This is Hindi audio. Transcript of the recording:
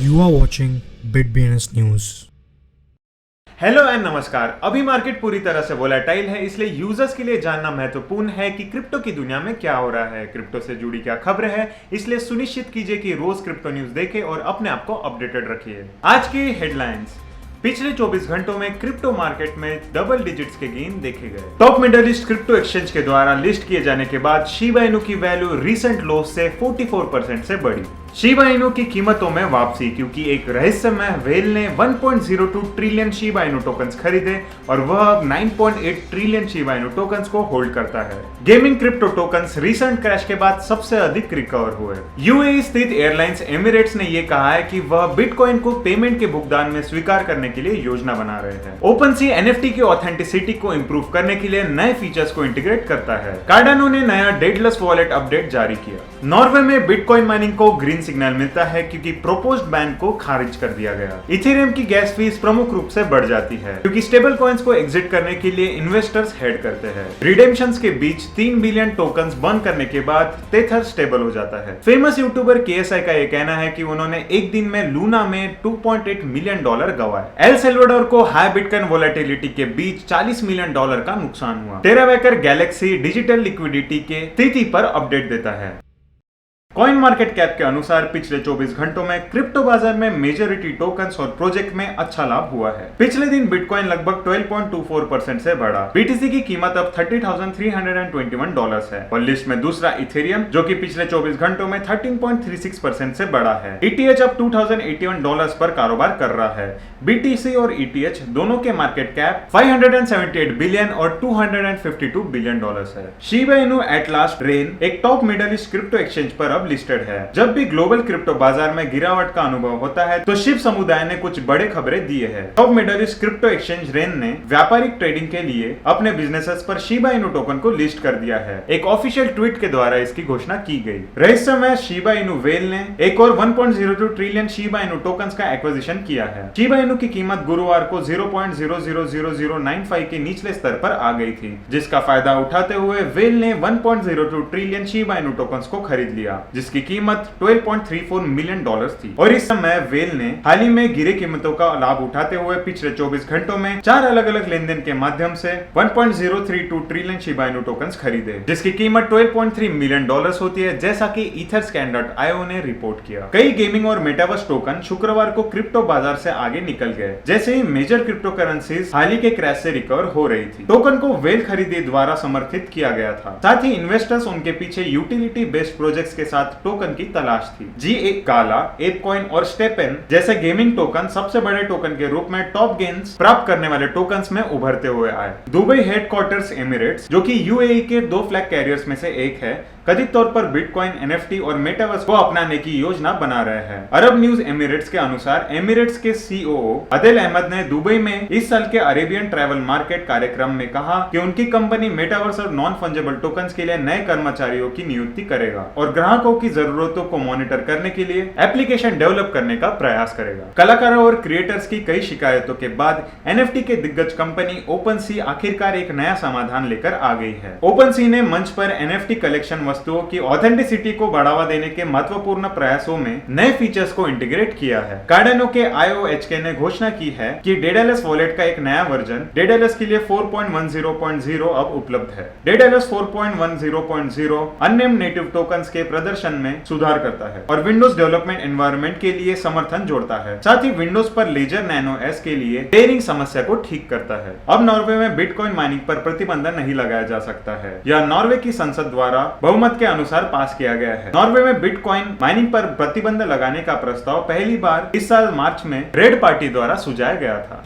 You are watching BitBNS News. Hello and नमस्कार। अभी मार्केट पूरी तरह से वोलेटाइल है, इसलिए यूजर्स के लिए जानना महत्वपूर्ण है कि क्रिप्टो की दुनिया में क्या हो रहा है, क्रिप्टो से जुड़ी क्या खबरें हैं। इसलिए सुनिश्चित कीजिए कि रोज क्रिप्टो न्यूज देखें और अपने आप को अपडेटेड रखिए। आज की हेडलाइंस। पिछले 24 घंटों में क्रिप्टो मार्केट में डबल डिजिट्स के गेन देखे गए। Top middle east crypto exchange के द्वारा लिस्ट किए जाने के बाद शिबा इनू की वैल्यू रिसेंट लो से 44% से बढ़ी। शिबा इनू की कीमतों में वापसी, क्योंकि एक रहस्यमय व्हेल ने 1.02 ट्रिलियन शिबा इनू टोकन्स खरीदे और वह अब 9.8 ट्रिलियन शिबा इनू टोकन्स को होल्ड करता है। Gaming crypto tokens recent crash के बाद सबसे अधिक रिकवर हुए। यूएई स्थित एयरलाइंस एमिरेट्स ने यह कहा है कि वह बिटकॉइन को पेमेंट के भुगतान में स्वीकार करने के लिए योजना बना रहे हैं। ओपनसी एनएफटी की ऑथेंटिसिटी को इंप्रूव करने के लिए नए फीचर्स को इंटीग्रेट करता है। कार्डानो ने नया डेडलेस वॉलेट अपडेट जारी किया। नॉर्वे में बिटकॉइन माइनिंग को ग्रीन सिग्नल मिलता है क्योंकि प्रोपोज्ड बैन को खारिज कर दिया गया। इथेरियम की गैस फीस प्रमुख रूप से बढ़ जाती है क्योंकि स्टेबल कॉइन्स को एग्जिट करने के लिए इन्वेस्टर्स हेड करते हैं। रिडेम्पशंस के बीच 3 बिलियन टोकन्स बर्न करने के बाद टेथर स्टेबल हो जाता है। फेमस यूट्यूबर केएसआई का यह कहना है कि उन्होंने एक दिन में लूना में $2.8 मिलियन गंवाए। एल सेल्वाडोर को हाई बिटकॉइन वोलेटिलिटी के बीच $40 मिलियन का नुकसान हुआ। टेरावेकर गैलेक्सी डिजिटल लिक्विडिटी के स्थिति पर अपडेट देता है। कॉइन मार्केट कैप के अनुसार पिछले 24 घंटों में क्रिप्टो बाजार में मेजॉरिटी टोकन्स और प्रोजेक्ट में अच्छा लाभ हुआ है। पिछले दिन बिटकॉइन लगभग 12.24% से बढ़ा। बीटीसी की कीमत अब $30,321 है और लिस्ट में दूसरा इथेरियम, जो कि पिछले 24 घंटों में 13.36% से बढ़ा है। ईटीएच अब $2,081 पर कारोबार कर रहा है। बीटीसी और ईटीएच दोनों के मार्केट कैप 578 बिलियन और $252 बिलियन है। Shiba Inu at last rain एक top middle east crypto exchange पर लिस्टेड है। जब भी ग्लोबल क्रिप्टो बाजार में गिरावट का अनुभव होता है तो शिव समुदाय ने कुछ बड़े खबरें दिए हैं। Top middle east crypto exchange rain ने व्यापारिक ट्रेडिंग के लिए अपने बिजनेसेस पर शिबा इनू टोकन को लिस्ट कर दिया है। एक ऑफिशियल ट्वीट के द्वारा इसकी घोषणा की गई। रहस्यमय शिबा इनू व्हेल ने एक और 1.02 ट्रिलियन शिबा इनू टोकन्स का एक्विजिशन किया है। शिबा इनू की कीमत गुरुवार को 0.000095 के निचले स्तर पर आ गई थी, जिसका फायदा उठाते हुए व्हेल ने 1.02 ट्रिलियन शिबा इनू टोकन्स को खरीद लिया, जिसकी कीमत $12.34 मिलियन थी। और इस समय व्हेल ने हाल ही में गिरे कीमतों का लाभ उठाते हुए पिछले 24 घंटों में 4 अलग अलग लेनदेन के माध्यम से 1.032 ट्रिलियन शिबा इनू टोकन्स खरीदे, जिसकी कीमत $12.3 मिलियन होती है, जैसा कि etherscan.io ने रिपोर्ट किया। कई गेमिंग और मेटावर्स टोकन शुक्रवार को क्रिप्टो बाजार से आगे निकल गए, जैसे ही मेजर क्रिप्टो करेंसीज हाल ही के क्रैश से रिकवर हो रही थी। टोकन को व्हेल खरीदे द्वारा समर्थित किया गया था। साथ ही इन्वेस्टर्स उनके पीछे यूटिलिटी बेस्ड प्रोजेक्ट्स के साथ टोकन की तलाश थी। जी गाला, एपकॉइन और स्टेपन जैसे गेमिंग टोकन सबसे बड़े टोकन के रूप में टॉप गेन्स प्राप्त करने वाले टोकन्स में उभरते हुए आए। दुबई हेडक्वार्टर्स एमिरेट्स, जो कि यूएई के 2 फ्लैग कैरियर्स में से एक है, कथित तौर पर बिटकॉइन, एनएफटी और मेटावर्स को अपनाने की योजना बना रहे हैं। अरब न्यूज एमिरेट्स के अनुसार एमिरेट्स के सीओओ अदिल अहमद ने दुबई में इस साल के अरेबियन ट्रैवल मार्केट कार्यक्रम में कहा कि उनकी कंपनी मेटावर्स और नॉन फंजेबल टोकन्स के लिए नए कर्मचारियों की नियुक्ति करेगा और ग्राहकों की जरूरतों को मॉनिटर करने के लिए एप्लीकेशन डेवलप करने का प्रयास करेगा। कलाकारों और क्रिएटर्स की कई शिकायतों के बाद एनएफटी के दिग्गज कंपनी ओपनसी आखिरकार एक नया समाधान लेकर आ गई है। ओपनसी ने मंच पर एनएफटी कलेक्शन वस्तुओं की ऑथेंटिसिटी को बढ़ावा देने के महत्वपूर्ण प्रयासों में नए फीचर्स को इंटीग्रेट किया है। कार्डानो के IOHK ने घोषणा की है कि डेडालस वॉलेट का एक नया वर्जन डेडालस के लिए 4.10.0 अब उपलब्ध है। डेडालस 4.10.0 अननेम्ड नेटिव टोकन्स के प्रदर्शन में सुधार करता है और विंडोज डेवलपमेंट एनवायरनमेंट के लिए समर्थन जोड़ता है। साथ ही विंडोज पर लेजर नैनो एस के लिए टेयरिंग समस्या को ठीक करता है। अब नॉर्वे में बिटकॉइन माइनिंग पर प्रतिबंध नहीं लगाया जा सकता है। यह नॉर्वे की संसद द्वारा बहुमत के अनुसार पास किया गया है। नॉर्वे में बिटकॉइन माइनिंग पर प्रतिबंध लगाने का प्रस्ताव पहली बार इस साल मार्च में रेड पार्टी द्वारा सुझाया गया था।